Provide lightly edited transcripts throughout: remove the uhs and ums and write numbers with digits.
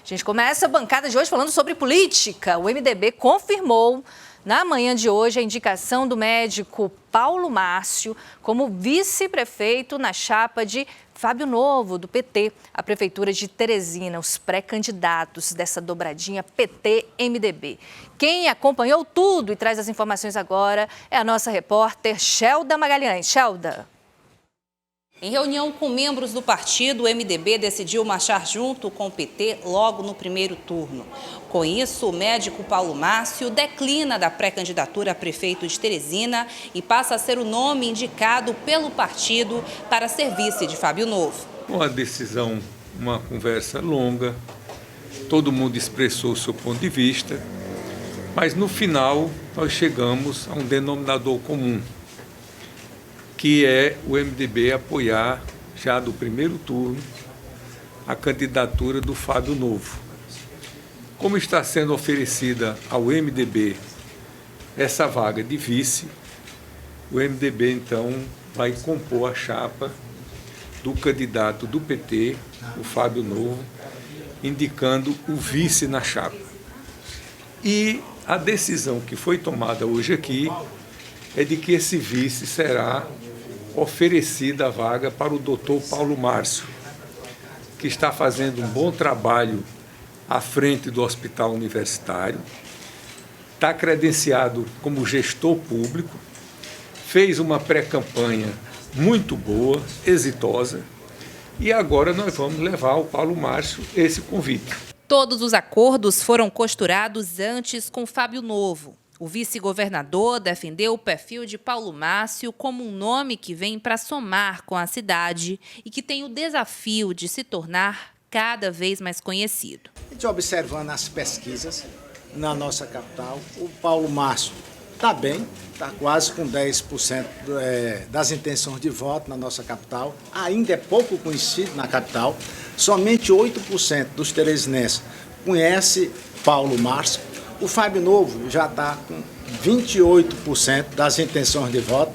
A gente começa a bancada de hoje falando sobre política. O MDB confirmou na manhã de hoje a indicação do médico Paulo Márcio como vice-prefeito na chapa de Fábio Novo, do PT, a Prefeitura de Teresina, os pré-candidatos dessa dobradinha PT-MDB. Quem acompanhou tudo e traz as informações agora é a nossa repórter Shelda Magalhães. Shelda. Em reunião com membros do partido, o MDB decidiu marchar junto com o PT logo no primeiro turno. Com isso, o médico Paulo Márcio declina da pré-candidatura a prefeito de Teresina e passa a ser o nome indicado pelo partido para ser vice de Fábio Novo. Uma decisão, uma conversa longa, todo mundo expressou o seu ponto de vista, mas no final nós chegamos a um denominador comum, que é o MDB apoiar, já do primeiro turno, a candidatura do Fábio Novo. Como está sendo oferecida ao MDB essa vaga de vice, o MDB, então, vai compor a chapa do candidato do PT, o Fábio Novo, indicando o vice na chapa. E a decisão que foi tomada hoje aqui é de que esse vice será oferecida a vaga para o doutor Paulo Márcio, que está fazendo um bom trabalho à frente do Hospital Universitário, está credenciado como gestor público, fez uma pré-campanha muito boa, exitosa, e agora nós vamos levar ao Paulo Márcio esse convite. Todos os acordos foram costurados antes com Fábio Novo. O vice-governador defendeu o perfil de Paulo Márcio como um nome que vem para somar com a cidade e que tem o desafio de se tornar cada vez mais conhecido. A gente observando as pesquisas na nossa capital, o Paulo Márcio está bem, está quase com 10% das intenções de voto na nossa capital. Ainda é pouco conhecido na capital, somente 8% dos teresinenses conhece Paulo Márcio. O Fábio Novo já está com 28% das intenções de voto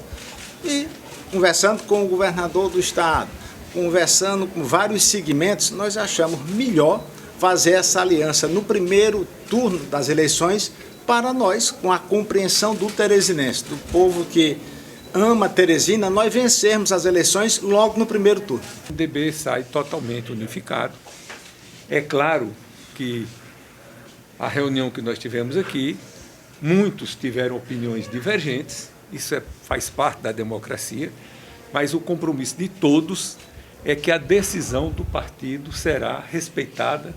e conversando com o governador do estado, conversando com vários segmentos, nós achamos melhor fazer essa aliança no primeiro turno das eleições para nós, com a compreensão do teresinense, do povo que ama Teresina, nós vencermos as eleições logo no primeiro turno. O MDB sai totalmente unificado. É claro que a reunião que nós tivemos aqui, muitos tiveram opiniões divergentes, isso faz parte da democracia, mas o compromisso de todos é que a decisão do partido será respeitada,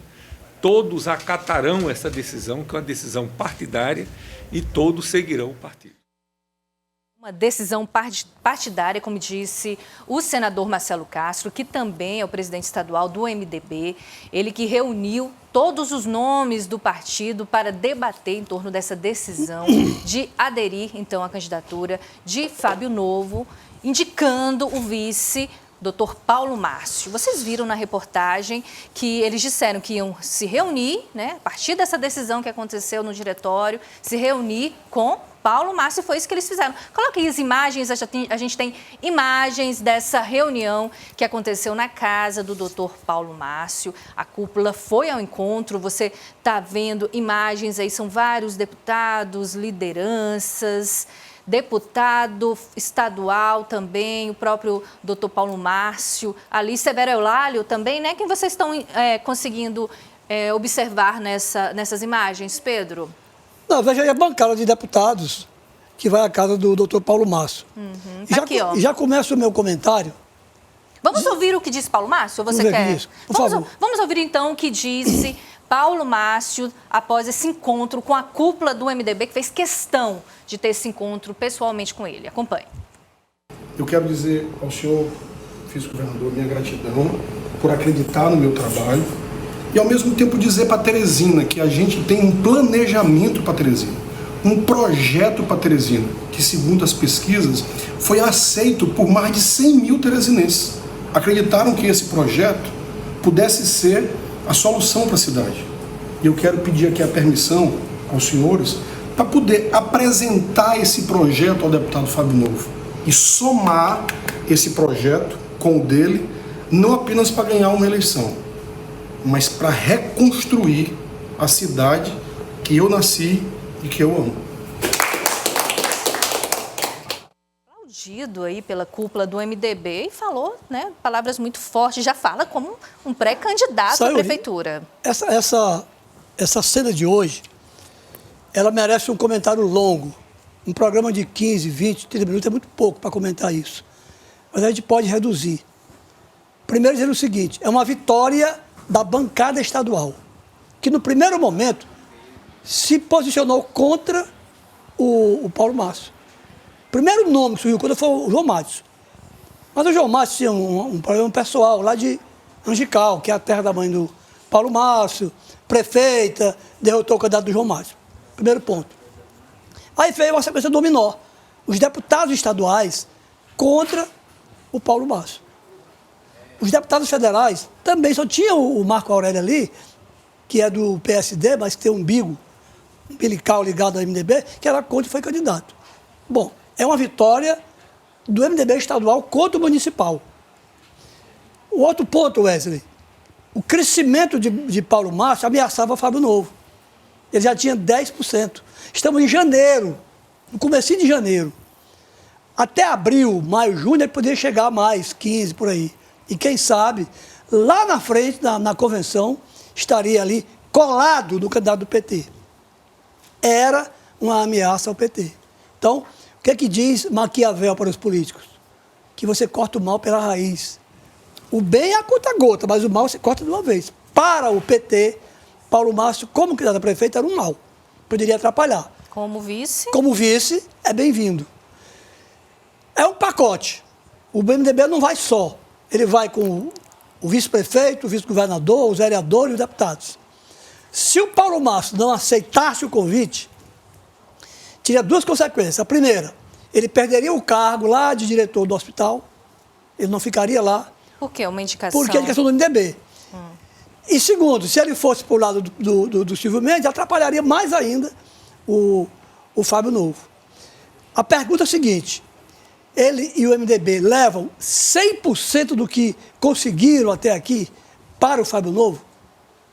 todos acatarão essa decisão, que é uma decisão partidária, e todos seguirão o partido. Uma decisão partidária, como disse o senador Marcelo Castro, que também é o presidente estadual do MDB, ele que reuniu todos os nomes do partido para debater em torno dessa decisão de aderir, então, à candidatura de Fábio Novo, indicando o vice, Dr. Paulo Márcio. Vocês viram na reportagem que eles disseram que iam se reunir, né, a partir dessa decisão que aconteceu no diretório, se reunir com Paulo Márcio, foi isso que eles fizeram. Coloque aí as imagens, a gente tem imagens dessa reunião que aconteceu na casa do doutor Paulo Márcio. A cúpula foi ao encontro, você está vendo imagens aí, são vários deputados, lideranças, deputado estadual também, o próprio doutor Paulo Márcio, ali Severo Eulálio também, né? Quem vocês estão conseguindo observar nessas imagens, Pedro? Não, veja aí a bancada de deputados que vai à casa do doutor Paulo Márcio. Tá aqui, ó. Já começa o meu comentário. Vamos ouvir o que disse Paulo Márcio? Ou você quer? Isso, por favor. Vamos ouvir então o que disse Paulo Márcio após esse encontro com a cúpula do MDB, que fez questão de ter esse encontro pessoalmente com ele. Acompanhe. Eu quero dizer ao senhor, vice-governador, minha gratidão por acreditar no meu trabalho e ao mesmo tempo dizer para Teresina que a gente tem um planejamento para Teresina, um projeto para Teresina, que segundo as pesquisas foi aceito por mais de 100 mil teresinenses. Acreditaram que esse projeto pudesse ser a solução para a cidade. E eu quero pedir aqui a permissão aos senhores para poder apresentar esse projeto ao deputado Fábio Novo e somar esse projeto com o dele, não apenas para ganhar uma eleição, mas para reconstruir a cidade que eu nasci e que eu amo. Aplaudido aí pela cúpula do MDB e falou, né, palavras muito fortes, já fala como um pré-candidato à prefeitura. Essa cena de hoje, ela merece um comentário longo. Um programa de 15, 20, 30 minutos é muito pouco para comentar isso. Mas a gente pode reduzir. Primeiro dizendo o seguinte, é uma vitória da bancada estadual, que no primeiro momento se posicionou contra o Paulo Márcio. O primeiro nome que surgiu contra foi o João Márcio. Mas o João Márcio tinha um problema pessoal lá de Angical, que é a terra da mãe do Paulo Márcio, prefeita, derrotou o candidato do João Márcio. Primeiro ponto. Aí veio uma sequência dominó. Os deputados estaduais contra o Paulo Márcio. Os deputados federais também só tinha o Marco Aurélio ali, que é do PSD, mas que tem um umbigo umbilical ligado ao MDB, que era contra e foi candidato. Bom, é uma vitória do MDB estadual contra o municipal. O outro ponto, Wesley, o crescimento de Paulo Márcio ameaçava Fábio Novo. Ele já tinha 10%. Estamos em janeiro, no comecinho de janeiro. Até abril, maio, junho, ele poderia chegar a mais, 15 por aí. E quem sabe, lá na frente, na convenção, estaria ali colado no candidato do PT. Era uma ameaça ao PT. Então, o que é que diz Maquiavel para os políticos? Que você corta o mal pela raiz. O bem é a conta-gota, mas o mal você corta de uma vez. Para o PT, Paulo Márcio, como candidato a prefeito, era um mal. Poderia atrapalhar. Como vice? Como vice, é bem-vindo. É um pacote. O MDB não vai só. Ele vai com o vice-prefeito, o vice-governador, os vereadores e os deputados. Se o Paulo Márcio não aceitasse o convite, teria duas consequências. A primeira, ele perderia o cargo lá de diretor do hospital, ele não ficaria lá. Por quê? Uma indicação? Porque é a indicação do MDB. E segundo, se ele fosse para o lado do Silvio Mendes, atrapalharia mais ainda o Fábio Novo. A pergunta é a seguinte, ele e o MDB levam 100% do que conseguiram até aqui para o Fábio Novo?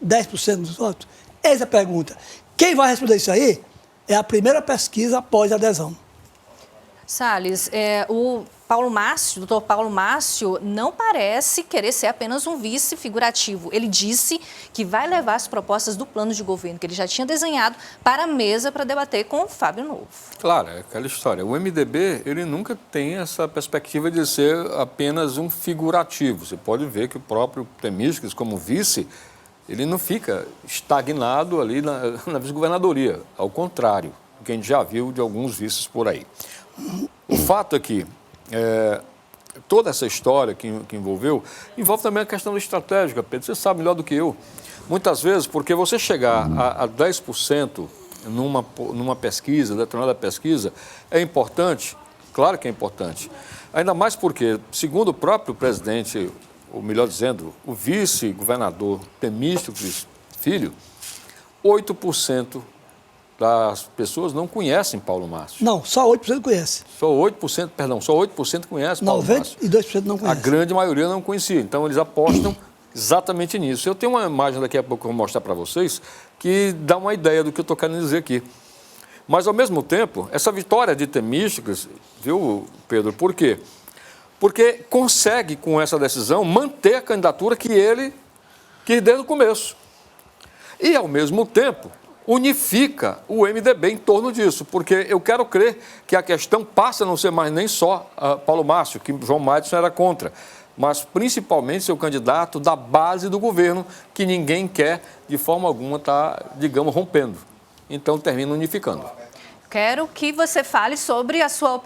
10% dos votos? Essa é a pergunta. Quem vai responder isso aí é a primeira pesquisa após a adesão. Salles, o Paulo Márcio, o doutor Paulo Márcio, não parece querer ser apenas um vice figurativo. Ele disse que vai levar as propostas do plano de governo que ele já tinha desenhado para a mesa para debater com o Fábio Novo. Claro, é aquela história. O MDB, ele nunca tem essa perspectiva de ser apenas um figurativo. Você pode ver que o próprio Temístocles, como vice, ele não fica estagnado ali na vice-governadoria. Ao contrário, o que a gente já viu de alguns vices por aí. O fato é que toda essa história que envolve também a questão estratégica, Pedro, você sabe melhor do que eu. Muitas vezes, porque você chegar a 10% numa pesquisa, determinada pesquisa, é importante, claro que é importante. Ainda mais porque, segundo o próprio presidente, ou melhor dizendo, o vice-governador Temístocles Filho, 8% das pessoas não conhecem Paulo Márcio. Não, só 8% conhece. Só 8% conhece Paulo Márcio. 92% não conhece. A grande maioria não conhecia. Então, eles apostam exatamente nisso. Eu tenho uma imagem daqui a pouco que eu vou mostrar para vocês que dá uma ideia do que eu estou querendo dizer aqui. Mas, ao mesmo tempo, essa vitória de Temístocles, viu, Pedro, por quê? Porque consegue, com essa decisão, manter a candidatura que ele quis desde o começo. E, ao mesmo tempo, unifica o MDB em torno disso, porque eu quero crer que a questão passa a não ser mais nem só Paulo Márcio, que João Márcio era contra, mas principalmente seu candidato da base do governo, que ninguém quer, de forma alguma, estar, digamos, rompendo. Então, termina unificando. Quero que você fale sobre a sua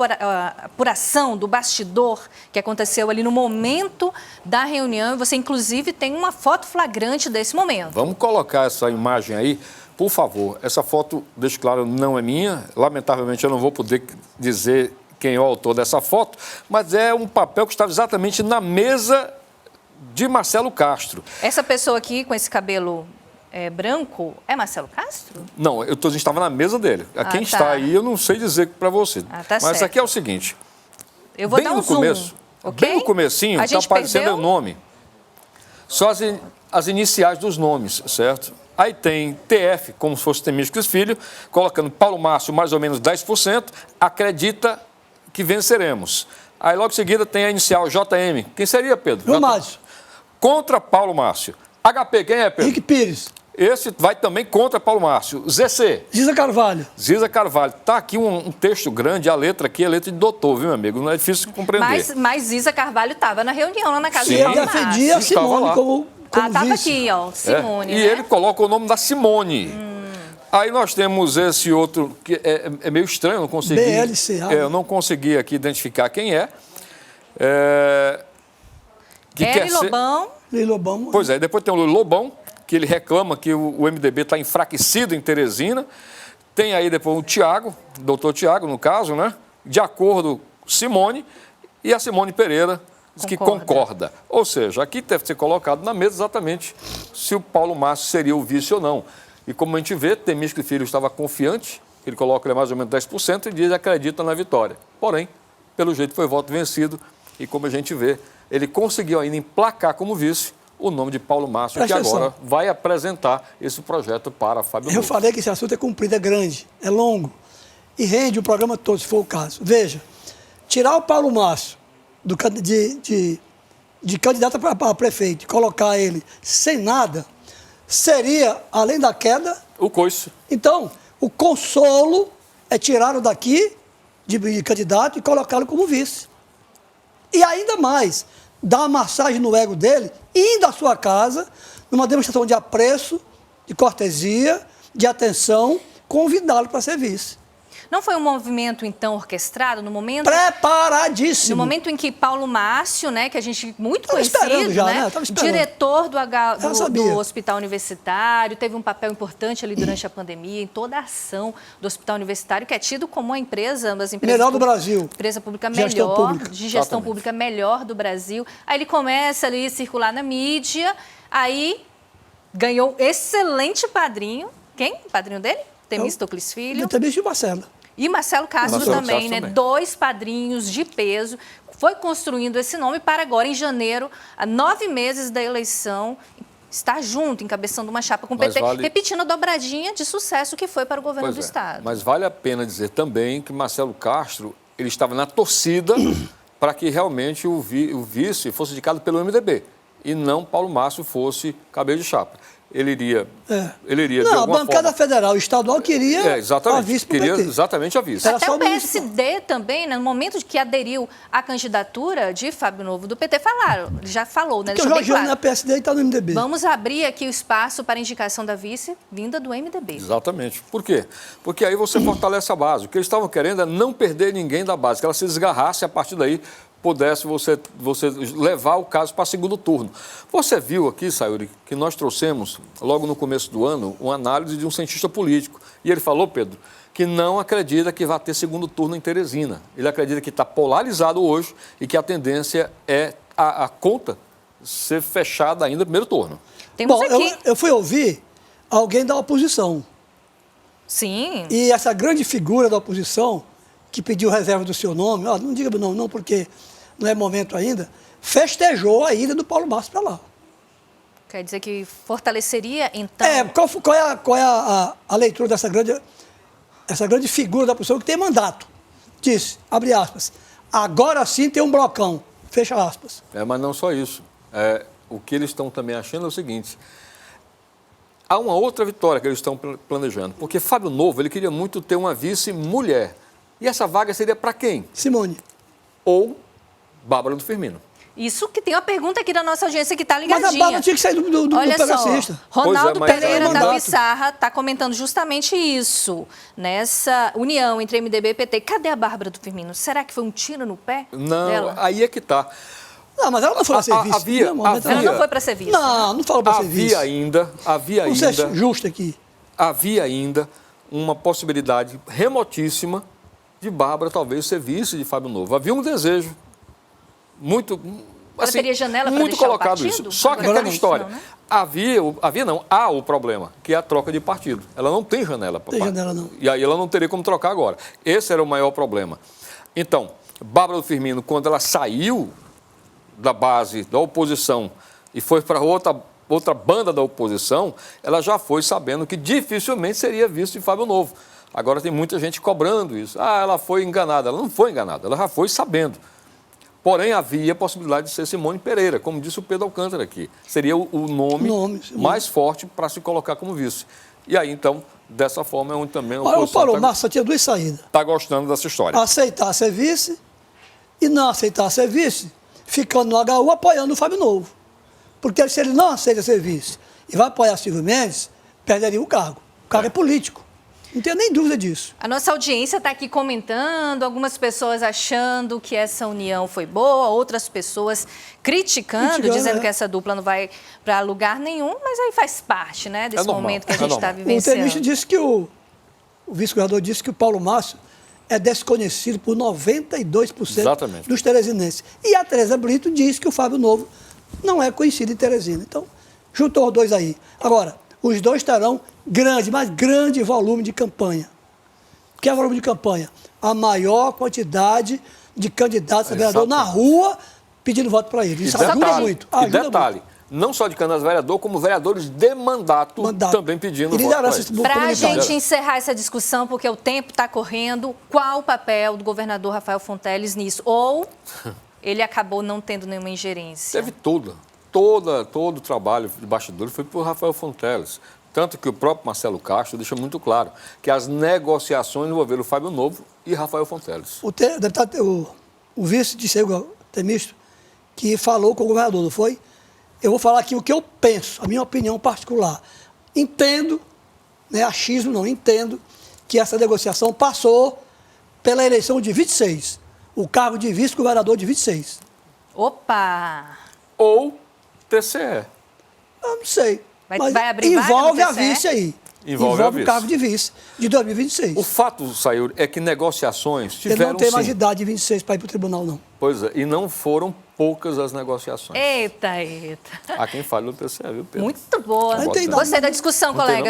apuração do bastidor que aconteceu ali no momento da reunião. Você, inclusive, tem uma foto flagrante desse momento. Vamos colocar essa imagem aí. Por favor, essa foto, deixo claro, não é minha. Lamentavelmente, eu não vou poder dizer quem é o autor dessa foto, mas é um papel que estava exatamente na mesa de Marcelo Castro. Essa pessoa aqui, com esse cabelo branco, é Marcelo Castro? Não, eu estava na mesa dele. Quem está aí, eu não sei dizer para você. Tá mas certo. aqui é o seguinte. Eu vou dar um zoom, começo, okay? Bem no comecinho, está aparecendo o nome. as iniciais dos nomes, certo? Aí tem TF, como se fosse Temístocles Filho, colocando Paulo Márcio mais ou menos 10%, acredita que venceremos. Aí logo em seguida tem a inicial JM. Quem seria, Pedro? João Márcio. Contra Paulo Márcio. HP, quem é, Pedro? Henrique Pires. Esse vai também contra Paulo Márcio. ZC. Ziza Carvalho. Ziza Carvalho. Está aqui um texto grande, a letra aqui é letra de doutor, viu, meu amigo? Não é difícil de compreender. Mas Ziza Carvalho estava na reunião lá na casa Sim. do Ele Paulo Márcio. defendia a Simone como Estava vice. aqui, ó, Simone, E né? ele coloca o nome da Simone. Aí nós temos esse outro, que é meio estranho, eu não consegui... BLCA. Eu não consegui aqui identificar quem é. Que Eri quer ser- Lobão. Lei Lobão. Pois é, depois tem o Lobão, que ele reclama que o MDB está enfraquecido em Teresina. Tem aí depois o Tiago, doutor Tiago, no caso, né? De acordo, Simone, e a Simone Pereira diz que concorda. Ou seja, aqui deve ser colocado na mesa exatamente se o Paulo Márcio seria o vice ou não. E como a gente vê, Temístocles Filho estava confiante, ele coloca ele mais ou menos 10% e diz que acredita na vitória. Porém, pelo jeito foi voto vencido e como a gente vê, ele conseguiu ainda emplacar como vice o nome de Paulo Márcio, Presta que agora atenção. vai apresentar esse projeto para Fábio Eu Novo. falei que esse assunto é comprido, é grande, é longo. E rende o programa todo, se for o caso. Veja, tirar o Paulo Márcio de candidato para prefeito e colocar ele sem nada, seria, além da queda, O coice. então, o consolo é tirá-lo daqui de candidato e colocá-lo como vice. E ainda mais, dar uma massagem no ego dele, indo à sua casa, numa demonstração de apreço, de cortesia, de atenção, convidá-lo para ser vice. Não foi um movimento, então, orquestrado no momento... Preparadíssimo. No momento em que Paulo Márcio, né, que a gente muito Tava esperando conhecido, já, né, né? Tava esperando. diretor Eu sabia. do Hospital Universitário, teve um papel importante ali durante a pandemia, em toda a ação do Hospital Universitário, que é tido como uma empresa, uma das empresas Melhor do Brasil. Empresa pública Gestão melhor, pública. de gestão Exatamente. pública melhor do Brasil. Aí ele começa ali a circular na mídia, aí ganhou excelente padrinho. Quem? O padrinho dele? Temístocles Filho. Eu também de Marcelo. E Marcelo Castro Marcelo também, Castro né? também. 2 padrinhos de peso. Foi construindo esse nome para agora, em janeiro, a 9 meses da eleição, estar junto, encabeçando uma chapa com o Mas PT, vale- repetindo a dobradinha de sucesso que foi para o governo Pois do é, Estado. mas vale a pena dizer também que Marcelo Castro ele estava na torcida para que realmente o vice fosse indicado pelo MDB e não Paulo Márcio fosse cabeça de chapa. Ele iria de Não, a alguma bancada forma... federal e estadual queria exatamente, a vice para o queria PT. exatamente a vice. Era Até só o o municipal. PSD também, né, no momento de que aderiu à candidatura de Fábio Novo do PT, já falou, né? Porque o Deixou bem Jorge não é claro. PSD e está no MDB. Vamos abrir aqui o espaço para a indicação da vice vinda do MDB. Exatamente. Por quê? Porque aí você fortalece a base. O que eles estavam querendo é não perder ninguém da base, que ela se desgarrasse e a partir daí pudesse você levar o caso para segundo turno. Você viu aqui, Sayuri, que nós trouxemos, logo no começo do ano, uma análise de um cientista político. E ele falou, Pedro, que não acredita que vai ter segundo turno em Teresina. Ele acredita que está polarizado hoje e que a tendência é a conta ser fechada ainda no primeiro turno. Temos Bom, aqui. eu fui ouvir alguém da oposição. Sim. E essa grande figura da oposição, que pediu reserva do seu nome, não diga não, não, porque não é momento ainda, festejou a ida do Paulo Márcio para lá. Quer dizer que fortaleceria, então... Qual é a leitura dessa grande figura da oposição que tem mandato? Disse, abre aspas, agora sim tem um blocão, fecha aspas. Mas não só isso. O que eles estão também achando é o seguinte, há uma outra vitória que eles estão planejando, porque Fábio Novo ele queria muito ter uma vice-mulher. E essa vaga seria para quem? Simone. Ou Bárbara do Firmino. Isso que tem uma pergunta aqui da nossa audiência que está ligadinha. Mas a Bárbara tinha que sair do Olha só, progressista. Ronaldo Pois é, mas Pereira é da mandato. Pissarra está comentando justamente isso. Nessa união entre MDB e PT. Cadê a Bárbara do Firmino? Será que foi um tiro no pé Não, dela? aí é que está. Não, mas ela não foi para ser vice. havia- Não, momento Ela havia- não foi para ser vice. Não falou para ser vice. Havia Vamos ainda, ser justo aqui. havia ainda uma possibilidade remotíssima de Bárbara talvez ser vice de Fábio Novo. Havia um desejo muito... Ela teria janela para muito deixar o colocado partido? isso. Só que Agora aquela não, história. não, Há o problema, que é a troca de partido. Ela não tem janela. Tem janela, não. E aí ela não teria como trocar agora. Esse era o maior problema. Então, Bárbara do Firmino, quando ela saiu da base, da oposição, e foi para outra outra banda da oposição, ela já foi sabendo que dificilmente seria visto em Fábio Novo. Agora tem muita gente cobrando isso. Ah, ela foi enganada. Ela não foi enganada, ela já foi sabendo. Porém, havia a possibilidade de ser Simone Pereira, como disse o Pedro Alcântara aqui. Seria o nome mais forte para se colocar como vice. E aí, então, dessa forma, é onde também a oposição... O Paulo Márcio tinha duas saídas. Está gostando dessa história. Aceitar ser vice e não aceitar ser vice, ficando no HU apoiando o Fábio Novo. Porque se ele não aceita ser vice e vai apoiar Silvio Mendes, perderia o cargo. O cargo é político. Não tenho nem dúvida disso. A nossa audiência está aqui comentando, algumas pessoas achando que essa união foi boa, outras pessoas criticando, dizendo que essa dupla não vai para lugar nenhum, mas aí faz parte, né, desse momento que a gente está vivenciando. O tenista disse que o vice-governador disse que o Paulo Márcio é desconhecido por 92% Exatamente. dos teresinenses. E a Tereza Brito disse que o Fábio Novo não é conhecido em Teresina. Então, juntou os dois aí. Agora, os dois terão grande volume de campanha. O que é volume de campanha? A maior quantidade de candidatos a vereador na rua pedindo voto para ele. Isso ajuda muito. E detalhe, não só de candidatos a vereador, como vereadores de mandato. Também pedindo voto para ele. Para a gente encerrar essa discussão, porque o tempo está correndo, qual o papel do governador Rafael Fonteles nisso? Ou ele acabou não tendo nenhuma ingerência? Teve todo o trabalho de bastidores foi por Rafael Fonteles. Tanto que o próprio Marcelo Castro deixa muito claro que as negociações envolveram o Fábio Novo e Rafael Fonteles. O vice disse aí, o Temístio, que falou com o governador, não foi? Eu vou falar aqui o que eu penso, a minha opinião particular. Entendo, né, achismo não, entendo que essa negociação passou pela eleição de 26, o cargo de vice-governador de 26. Opa! Ou TCE. Eu não sei. Vai abrir envolve vaga a no TCE? vice aí. Envolve o cargo de vice de 2026. O fato, Sayuri, é que negociações tiveram, ele não tem mais sim. idade de 26 para ir para o tribunal, não. Pois é, e não foram poucas as negociações. Eita. Há quem fale do TCE, viu, Pedro? Muito boa. Não tem Gostei da discussão, colega.